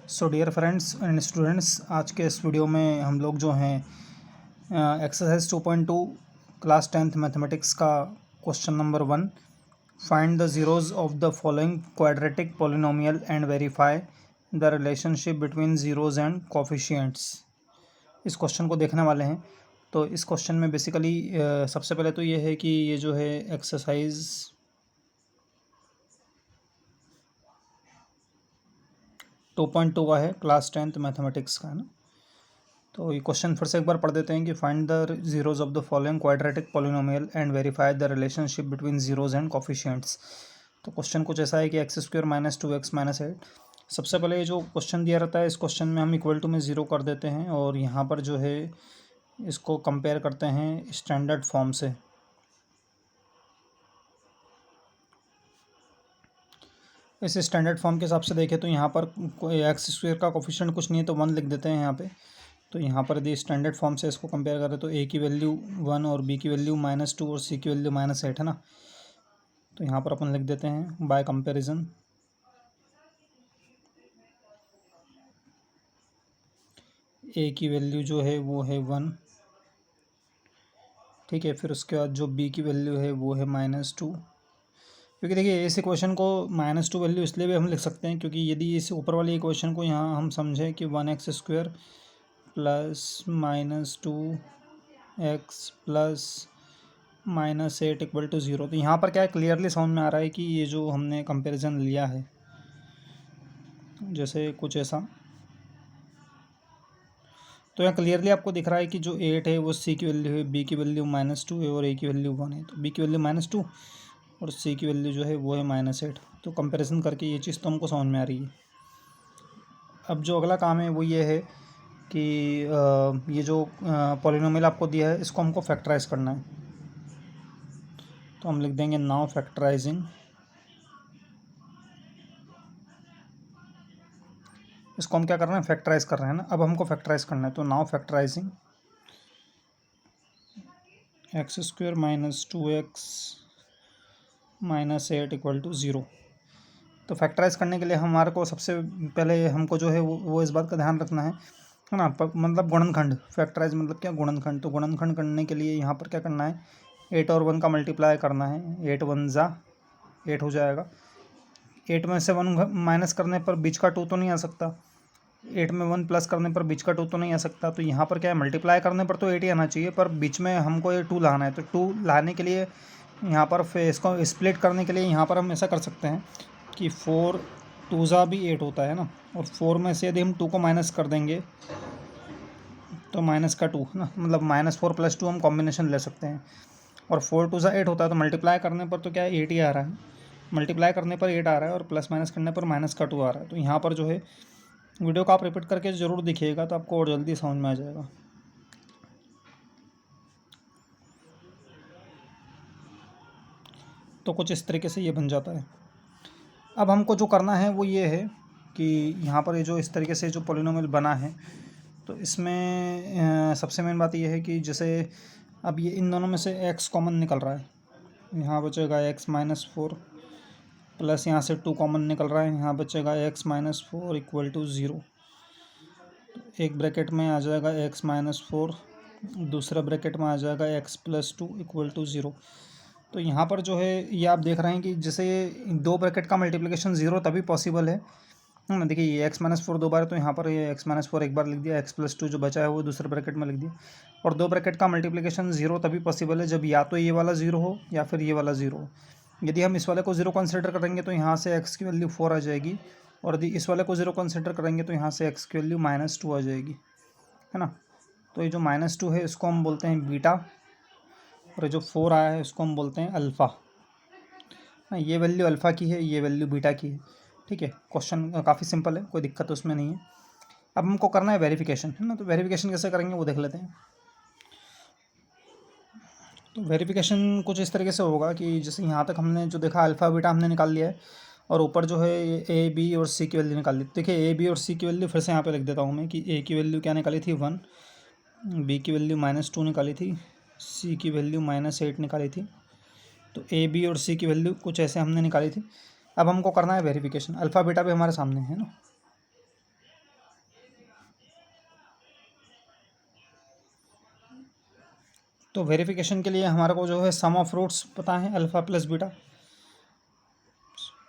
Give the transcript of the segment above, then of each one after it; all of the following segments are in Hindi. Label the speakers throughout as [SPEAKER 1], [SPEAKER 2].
[SPEAKER 1] So dear friends and students, आज के इस वीडियो में हम लोग जो हैं एक्सरसाइज 2.2 क्लास 10th मैथमेटिक्स का question number 1, find the zeros of the following quadratic polynomial and verify the relationship between zeros and coefficients. इस क्वेश्चन को देखने वाले हैं। तो इस क्वेश्चन में बेसिकली सबसे पहले तो ये है कि ये जो है एक्सरसाइज 2.2 का है, क्लास 10th मैथमेटिक्स का है ना। तो ये क्वेश्चन फिर से एक बार पढ़ देते हैं कि find the zeros of the following quadratic polynomial and verify the relationship between zeros and coefficients. तो क्वेश्चन कुछ ऐसा है कि x square minus 2x minus 8। सबसे पहले ये जो क्वेश्चन दिया रहता है, इस क्वेश्चन में हम इक्वल टू में ज़ीरो कर देते हैं और यहाँ पर जो है इसको कंपेयर करते हैं स्टैंडर्ड फॉर्म से। इस स्टैंडर्ड फॉर्म के हिसाब से देखें तो यहाँ पर एक्स स्क्वायर का कोफिशिएंट कुछ नहीं है तो 1 लिख देते हैं यहाँ पे। तो यहाँ पर यदि स्टैंडर्ड फॉर्म से इसको कंपेयर करें तो ए की वैल्यू 1 और बी की वैल्यू -2 और सी की वैल्यू -8 है ना। तो यहाँ पर अपन लिख देते हैं बाय कंपैरिजन ए की वैल्यू जो है वो है 1, ठीक है। फिर उसके बाद जो बी की वैल्यू है वो है -2, क्योंकि देखिए इस इक्वेशन को -2 वैल्यू इसलिए भी हम लिख सकते हैं क्योंकि यदि इस ऊपर वाली इक्वेशन को यहाँ हम समझें कि 1x square plus -2x plus -8 equal to 0, तो यहाँ पर क्या है, क्लियरली समझ में आ रहा है कि ये जो हमने कंपैरिजन लिया है जैसे कुछ ऐसा, तो यहाँ क्लियरली आपको दिख रहा है कि जो 8 है वो सी की वैल्यू है, बी की वैल्यू -2 है और ए की वैल्यू 1 है। तो बी की वैल्यू -2 और सी की वैल्यू जो है वो है -8। तो कंपैरिजन करके ये चीज़ तो हमको समझ में आ रही है। अब जो अगला काम है वो ये है कि ये जो पॉलिनोमियल आपको दिया है इसको हमको फैक्टराइज करना है। तो हम लिख देंगे नाउ फैक्टराइजिंग। इसको हम क्या कर रहे हैं, फैक्टराइज कर रहे हैं ना। अब हमको फैक्टराइज करना है तो now factorising x square -2x -8 equal to 0। तो फैक्टराइज करने के लिए हमारे को सबसे पहले हमको जो है वो इस बात का ध्यान रखना है ना, मतलब गुणनखंड। फैक्टराइज मतलब क्या, गुणनखंड। तो गुणनखंड करने के लिए यहाँ पर क्या करना है, 8 और 1 का मल्टीप्लाई करना है। 8 1 ज़ा 8 हो जाएगा। 8 में से 1 माइनस करने पर बीच का 2 तो नहीं आ सकता, 8 में 1 प्लस करने पर बीच का 2 तो नहीं आ सकता। तो यहाँ पर क्या है, मल्टीप्लाई करने पर तो 8 ही आना चाहिए, पर बीच में हमको ये 2 लाना है। तो 2 लाने के लिए यहाँ पर फिर इसको स्प्लिट करने के लिए यहाँ पर हम ऐसा कर सकते हैं कि 4 2 ज़ा भी 8 होता है ना, और 4 में से यदि हम 2 को माइनस कर देंगे तो माइनस का 2 है ना, मतलब -4 + 2 हम कॉम्बिनेशन ले सकते हैं। और 4 2 ज़ा 8 होता है, तो मल्टीप्लाई करने पर तो क्या है 8 ही आ रहा है, मल्टीप्लाई करने पर 8 आ रहा है और प्लस माइनस करने पर -2 आ रहा है। तो यहाँ पर जो है वीडियो को आप रिपीट करके ज़रूर देखिएगा तो आपको और जल्दी समझ में आ जाएगा। तो कुछ इस तरीके से ये बन जाता है। अब हमको जो करना है वो ये है कि यहाँ पर ये जो इस तरीके से जो पॉलिनोमियल बना है, तो इसमें सबसे मेन बात ये है कि जैसे अब ये इन दोनों में से x कॉमन निकल रहा है, यहाँ बचेगा x -4 प्लस यहाँ से 2 कॉमन निकल रहा है, यहाँ बचेगा x -4 इक्वल टू 0। एक ब्रैकेट में आ जाएगा x -4, दूसरा ब्रैकेट में आ जाएगा x + 2 इक्वल टू 0। तो यहाँ पर जो है ये आप देख रहे हैं कि जैसे दो ब्रैकेट का मल्टीप्लिकेशन 0 तभी पॉसिबल है ना। देखिए ये x -4 दो बार है तो यहाँ पर ये x -4 एक बार लिख दिया, x + 2 जो बचा है वो दूसरे ब्रैकेट में लिख दिया। और दो ब्रैकेट का मल्टीप्लिकेशन 0 तभी पॉसिबल है जब या तो ये वाला 0 हो या फिर ये वाला 0 हो। यदि हम इस वाले को 0 कंसिडर करेंगे तो यहाँ से x की वैल्यू 4 आ जाएगी, और यदि इस वाले को 0 कंसिडर करेंगे तो यहाँ से x की वैल्यू -2 आ जाएगी, है ना। तो ये जो -2 है इसको हम बोलते हैं बीटा, और ये जो 4 आया है इसको हम बोलते हैं अल्फ़ा। ये वैल्यू अल्फ़ा की है, ये वैल्यू बीटा की है, ठीक है। क्वेश्चन काफ़ी सिंपल है, कोई दिक्कत उसमें नहीं है। अब हमको करना है वेरिफिकेशन, है ना। तो वेरिफिकेशन कैसे करेंगे वो देख लेते हैं। तो वेरिफिकेशन कुछ इस तरीके से होगा कि जैसे यहाँ तक हमने जो देखा अल्फ़ा बीटा हमने निकाल लिया है, और ऊपर जो है ए बी और सी की वैल्यू निकाल ली। देखिए ए बी और सी की वैल्यू फिर से यहाँ पे लिख देता हूँ मैं कि ए की वैल्यू क्या निकाली थी 1, बी की वैल्यू -2 निकाली थी, सी की वैल्यू -8 निकाली थी। तो ए बी और सी की वैल्यू कुछ ऐसे हमने निकाली थी। अब हमको करना है वेरिफिकेशन। अल्फ़ा बीटा भी हमारे सामने है ना, तो वेरिफिकेशन के लिए हमारे को जो है सम ऑफ रूट्स पता है, अल्फ़ा प्लस बीटा।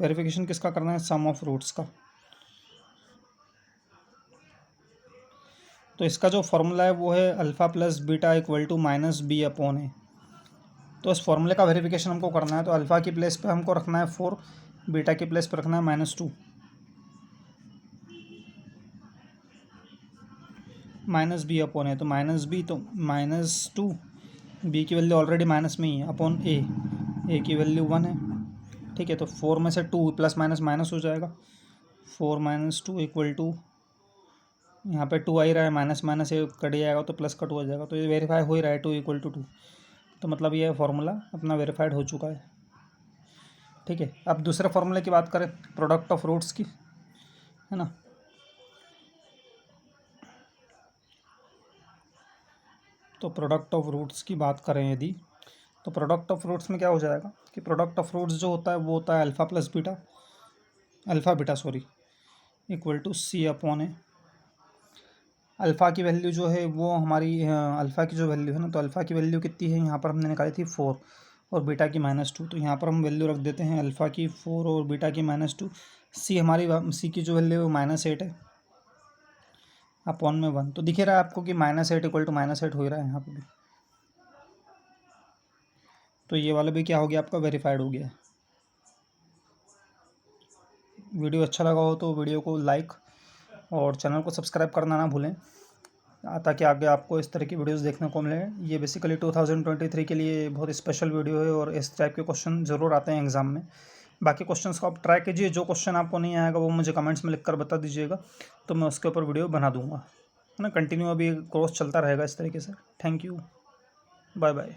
[SPEAKER 1] वेरिफिकेशन किसका करना है, सम ऑफ रूट्स का। तो इसका जो फॉर्मूला है वो है alpha plus beta equal to minus B upon A. तो इस फॉर्मूले का वेरिफिकेशन हमको करना है, तो अल्फ़ा की प्लेस पे हमको रखना है 4, बीटा की प्लेस पे रखना है -2। माइनस बी अपॉन ए, तो माइनस बी, तो -2, बी की वैल्यू ऑलरेडी माइनस में ही है, अपॉन ए की वैल्यू 1 है। ठीक है, तो 4 में से 2 प्लस माइनस माइनस हो जाएगा, 4 - 2 इक्वल टू, यहाँ पे 2 आ ही रहा है, माइनस माइनस ये कट जाएगा तो प्लस कट हो जाएगा, तो ये वेरीफाई हो ही रहा है 2 = 2। तो मतलब ये फार्मूला अपना वेरीफाइड हो चुका है। ठीक है, अब दूसरे फार्मूले की बात करें, प्रोडक्ट ऑफ रूट्स की, है ना। तो प्रोडक्ट ऑफ रूट्स की बात करें यदि, तो प्रोडक्ट ऑफ रूट्स में क्या हो जाएगा कि प्रोडक्ट ऑफ रूट्स जो होता है वो होता है alpha plus beta, alpha beta sorry, equal to C upon A. Alpha की वैल्यू जो है वो हमारी अल्फ़ा की जो वैल्यू है ना, तो अल्फ़ा की वैल्यू कितनी है, यहाँ पर हमने निकाली थी 4 और बीटा की -2, तो यहाँ पर हम वैल्यू रख देते हैं अल्फ़ा की 4 और बीटा की -2। सी हमारी, सी की जो वैल्यू है वो -8 है, अपॉन में 1। तो दिख रहा है आपको कि -8 = -8 हो ही रहा है यहाँ पर भी। तो ये वाला भी क्या हो गया आपका, वेरीफाइड हो गया। वीडियो अच्छा लगा हो तो वीडियो को लाइक और चैनल को सब्सक्राइब करना ना भूलें, ताकि आगे आपको इस तरह की वीडियोस देखने को मिले। ये बेसिकली 2023 के लिए बहुत स्पेशल वीडियो है और इस टाइप के क्वेश्चन ज़रूर आते हैं एग्ज़ाम में। बाकी क्वेश्चंस को आप ट्राई कीजिए, जो क्वेश्चन आपको नहीं आएगा वो मुझे कमेंट्स में लिखकर बता दीजिएगा, तो मैं उसके ऊपर वीडियो बना दूँगा, है ना। कंटिन्यू अभी कोर्स चलता रहेगा इस तरीके से। Thank you, bye bye.